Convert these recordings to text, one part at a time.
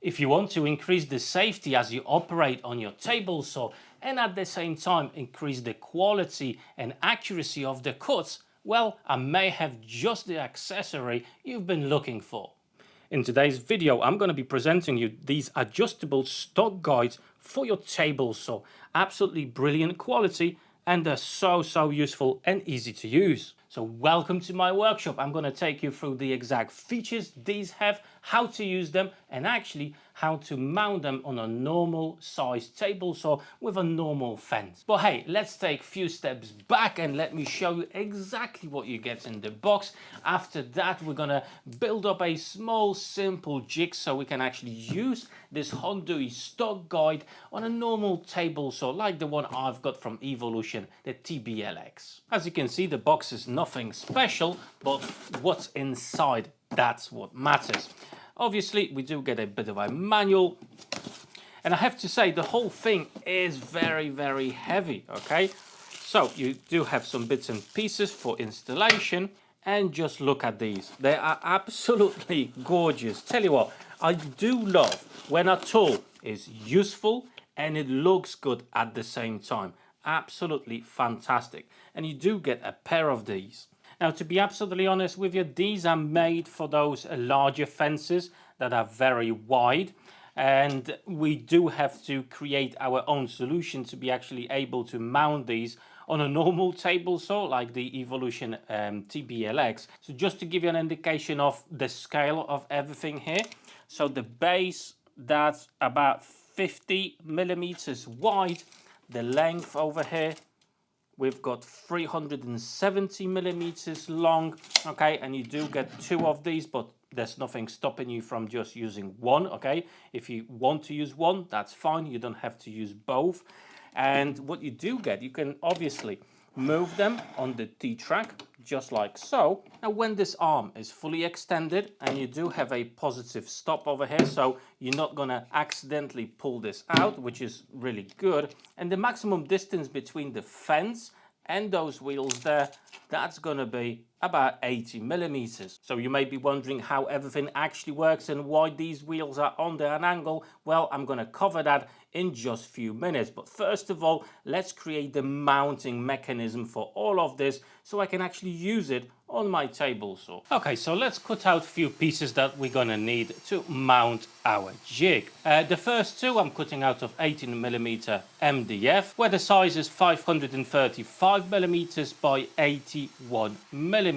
If you want to increase the safety as you operate on your table saw and at the same time increase the quality and accuracy of the cuts, well, I may have just the accessory you've been looking for. In today's video, I'm going to be presenting you these adjustable stock guides for your table saw. Absolutely brilliant quality, and they're so useful and easy to use. So welcome to my workshop. I'm going to take you through the exact features these have, how to use them, and actually how to mount them on a normal size table saw with a normal fence. But hey, let's take a few steps back and let me show you exactly what you get in the box. After that, we're going to build up a small simple jig so we can actually use this Hongdui stock guide on a normal table saw like the one I've got from Evolution, the TBLX. As you can see, the box is nothing special, but what's inside, that's what matters. Obviously, we do get a bit of a manual, and I have to say the whole thing is very heavy, okay? So you do have some bits and pieces for installation, and just look at these. They are absolutely gorgeous. Tell you what, I do love when a tool is useful and it looks good at the same time. Absolutely fantastic. And you do get a pair of these. Now, to be absolutely honest with you, these are made for those larger fences that are very wide. And we do have to create our own solution to be actually able to mount these on a normal table saw like the Evolution TBLX. So just to give you an indication of the scale of everything here. So the base, that's about 50 millimeters wide. The length over here, we've got 370 millimeters long, okay, and you do get two of these, but there's nothing stopping you from just using one, okay? If you want to use one, that's fine. You don't have to use both. And what you do get, you can obviously move them on the T-track, just like so. Now, when this arm is fully extended, and you do have a positive stop over here, so you're not gonna accidentally pull this out, which is really good. And the maximum distance between the fence and those wheels there, that's gonna be about 80 millimeters. So you may be wondering how everything actually works and why these wheels are under an angle. Well, I'm gonna cover that in just a few minutes. But first of all, let's create the mounting mechanism for all of this so I can actually use it on my table saw. Okay, so let's cut out a few pieces that we're gonna need to mount our jig. The first two I'm cutting out of 18mm MDF, where the size is 535mm by 81mm.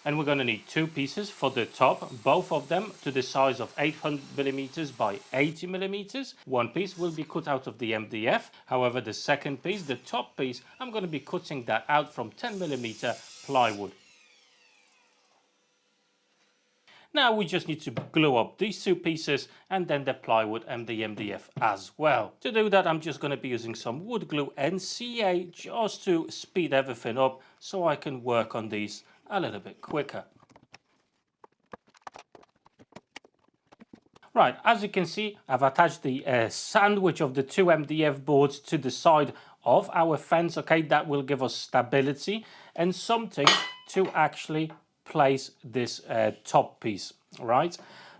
And we're gonna need two pieces for the top, both of them to the size of 800mm by 80mm. One piece will be cut out of the MDF. However, the second piece, the top piece, I'm gonna be cutting that out from 10mm plywood. Now we just need to glue up these two pieces and then the plywood and the MDF as well. To do that, I'm just going to be using some wood glue and CA just to speed everything up so I can work on these a little bit quicker. Right, as you can see, I've attached the sandwich of the two MDF boards to the side of our fence. Okay, that will give us stability and something to actually place this top piece, right?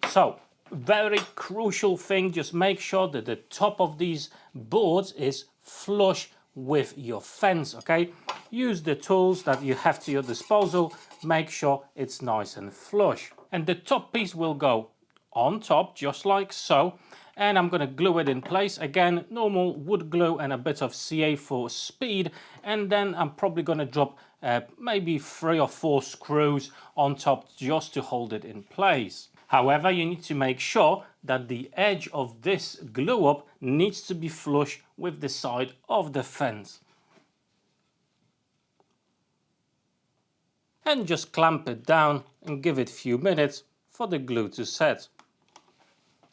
So very crucial thing, just make sure that the top of these boards is flush with your fence, okay? Use the tools that you have to your disposal, make sure it's nice and flush. And the top piece will go on top, just like so. And I'm going to glue it in place. Again, normal wood glue and a bit of CA for speed. And then I'm probably going to drop maybe 3 or 4 screws on top just to hold it in place. However, you need to make sure that the edge of this glue up needs to be flush with the side of the fence. And just clamp it down and give it a few minutes for the glue to set.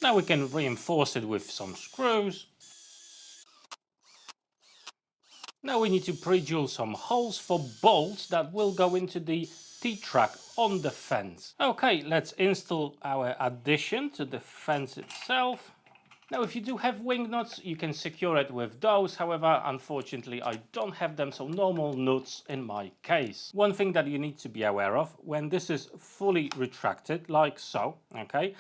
Now we can reinforce it with some screws. Now we need to pre-drill some holes for bolts that will go into the T-track on the fence. Okay, let's install our addition to the fence itself. Now, if you do have wing nuts, you can secure it with those. However, unfortunately, I don't have them, so normal nuts in my case. One thing that you need to be aware of, when this is fully retracted, like so, okay,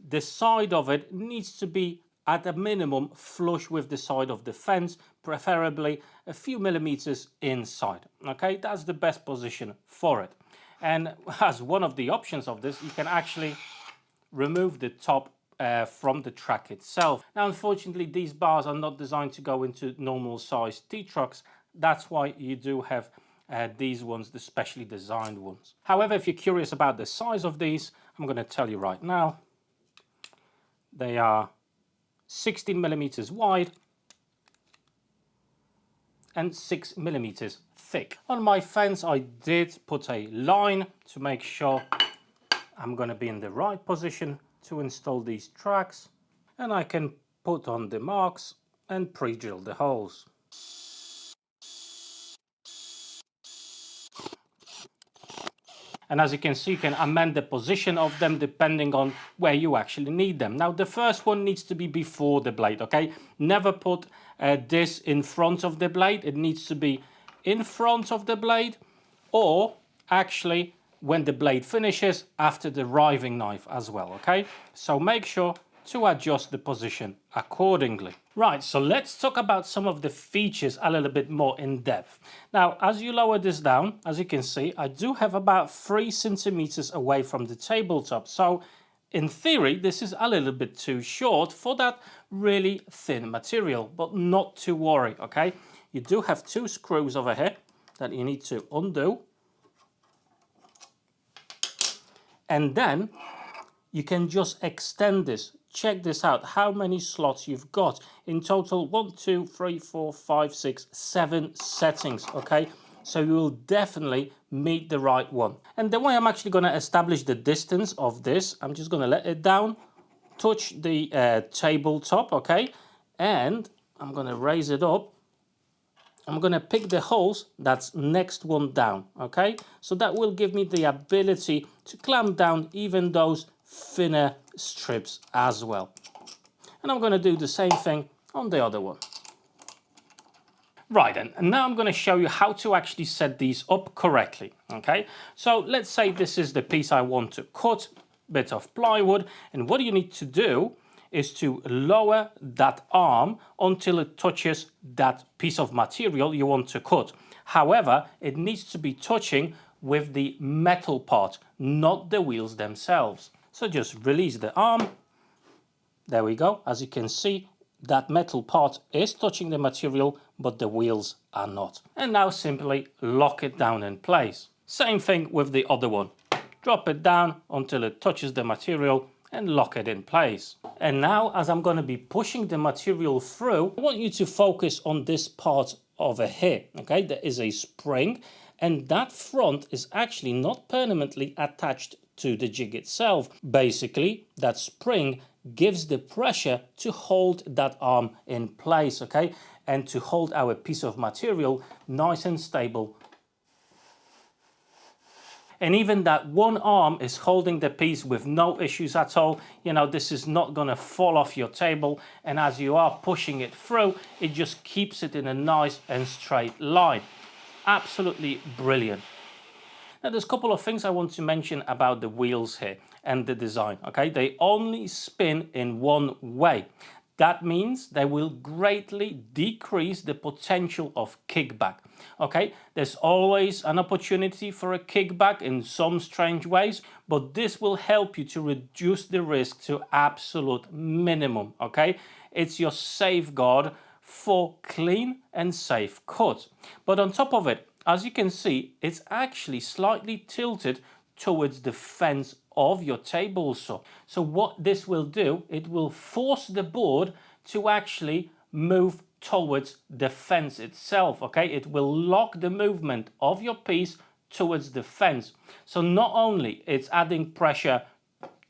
the side of it needs to be at a minimum flush with the side of the fence, preferably a few millimeters inside. Okay, that's the best position for it. And as one of the options of this, you can actually remove the top from the track itself. Now, unfortunately, these bars are not designed to go into normal size T-trucks. That's why you do have these ones, the specially designed ones. However, if you're curious about the size of these, I'm going to tell you right now. They are 16 millimeters wide and 6 millimeters thick. On my fence, I did put a line to make sure I'm going to be in the right position to install these tracks, and I can put on the marks and pre-drill the holes. And as you can see, you can amend the position of them depending on where you actually need them. Now, the first one needs to be before the blade, okay? Never put this in front of the blade. It needs to be in front of the blade, or actually when the blade finishes after the riving knife as well, okay? So make sure to adjust the position accordingly. Right, so let's talk about some of the features a little bit more in depth. Now, as you lower this down, as you can see, I do have about 3 centimeters away from the tabletop. So in theory, this is a little bit too short for that really thin material, but not to worry, okay? You do have 2 screws over here that you need to undo. And then you can just extend this. Check this out, how many slots you've got. In total, 1, 2, 3, 4, 5, 6, 7 settings, okay? So you will definitely meet the right one. And the way I'm actually going to establish the distance of this, I'm just going to let it down, touch the tabletop, okay? And I'm going to raise it up. I'm going to pick the holes that's next one down, okay? So that will give me the ability to clamp down even those thinner strips as well. And I'm going to do the same thing on the other one. Right, and now I'm going to show you how to actually set these up correctly, okay? So let's say this is the piece I want to cut, bit of plywood, and what you need to do is to lower that arm until it touches that piece of material you want to cut. However, it needs to be touching with the metal part, not the wheels themselves. So just release the arm. There we go. As you can see, that metal part is touching the material, but the wheels are not. And now simply lock it down in place. Same thing with the other one. Drop it down until it touches the material and lock it in place. And now, as I'm going to be pushing the material through, I want you to focus on this part over here, okay? There is a spring, and that front is actually not permanently attached to the jig itself. Basically, that spring gives the pressure to hold that arm in place, okay? And to hold our piece of material nice and stable. And even that one arm is holding the piece with no issues at all. You know, this is not going to fall off your table. And as you are pushing it through, it just keeps it in a nice and straight line. Absolutely brilliant. Now, there's a couple of things I want to mention about the wheels here and the design, okay? They only spin in one way. That means they will greatly decrease the potential of kickback, okay? There's always an opportunity for a kickback in some strange ways, but this will help you to reduce the risk to absolute minimum, okay? It's your safeguard for clean and safe cut. But on top of it, as you can see, it's actually slightly tilted towards the fence of your table saw. So what this will do, it will force the board to actually move towards the fence itself, okay? It will lock the movement of your piece towards the fence. So not only it's adding pressure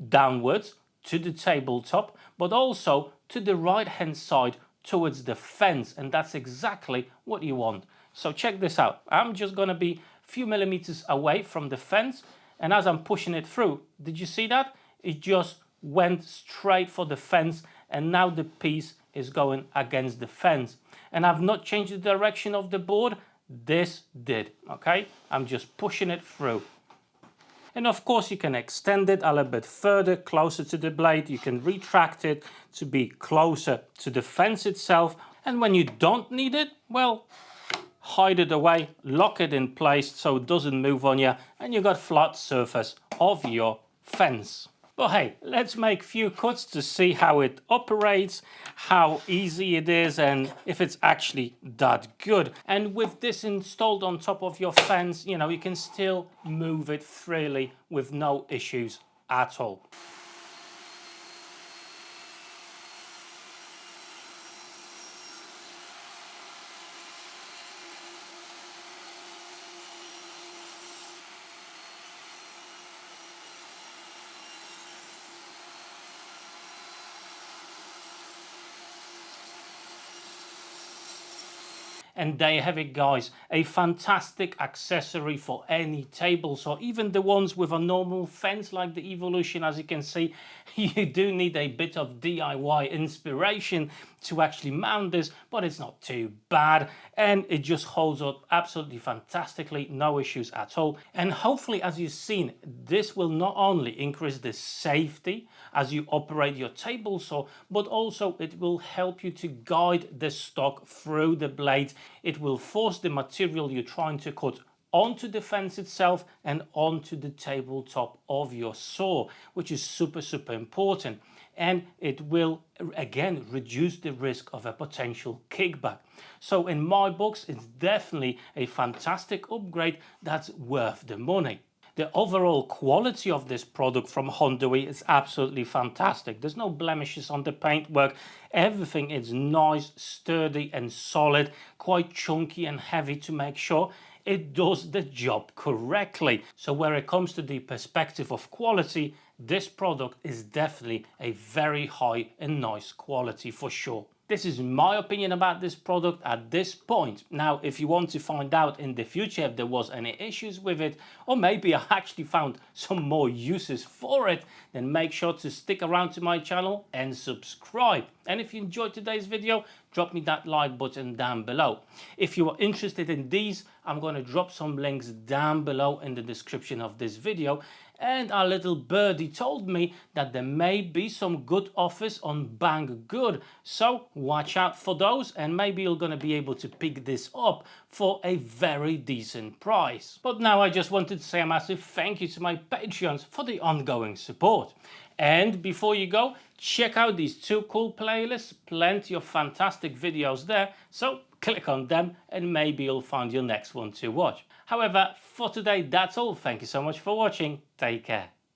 downwards to the tabletop, but also to the right hand side towards the fence, and that's exactly what you want. So check this out. I'm just going to be a few millimeters away from the fence, and as I'm pushing it through, did you see that? It just went straight for the fence, and now the piece is going against the fence. And I've not changed the direction of the board. This did, okay? I'm just pushing it through. And of course you can extend it a little bit further, closer to the blade. You can retract it to be closer to the fence itself. And when you don't need it, well, hide it away, lock it in place so it doesn't move on you, and you got flat surface of your fence. But hey, let's make a few cuts to see how it operates, how easy it is, and if it's actually that good. And with this installed on top of your fence, you know, you can still move it freely with no issues at all. And there you have it, guys, a fantastic accessory for any table saw, even the ones with a normal fence like the Evolution. As you can see, you do need a bit of DIY inspiration to actually mount this, but it's not too bad, and it just holds up absolutely fantastically, no issues at all. And hopefully, as you've seen, this will not only increase the safety as you operate your table saw, but also it will help you to guide the stock through the blades. It will force the material you're trying to cut onto the fence itself and onto the tabletop of your saw, which is super important. And it will again reduce the risk of a potential kickback. So in my books, it's definitely a fantastic upgrade that's worth the money. The overall quality of this product from Hongdui is absolutely fantastic. There's no blemishes on the paintwork. Everything is nice, sturdy and solid, quite chunky and heavy to make sure it does the job correctly. So where it comes to the perspective of quality, this product is definitely a very high and nice quality for sure. This is my opinion about this product at this point. Now, if you want to find out in the future if there was any issues with it, or maybe I actually found some more uses for it, then make sure to stick around to my channel and subscribe. And if you enjoyed today's video, drop me that like button down below. If you are interested in these, I'm going to drop some links down below in the description of this video. And our little birdie told me that there may be some good offers on Banggood, so watch out for those, and maybe you're going to be able to pick this up for a very decent price. But now I just wanted to say a massive thank you to my Patreons for the ongoing support. And before you go, check out these two cool playlists, plenty of fantastic videos there, so click on them and maybe you'll find your next one to watch. However, for today, that's all. Thank you so much for watching. Take care.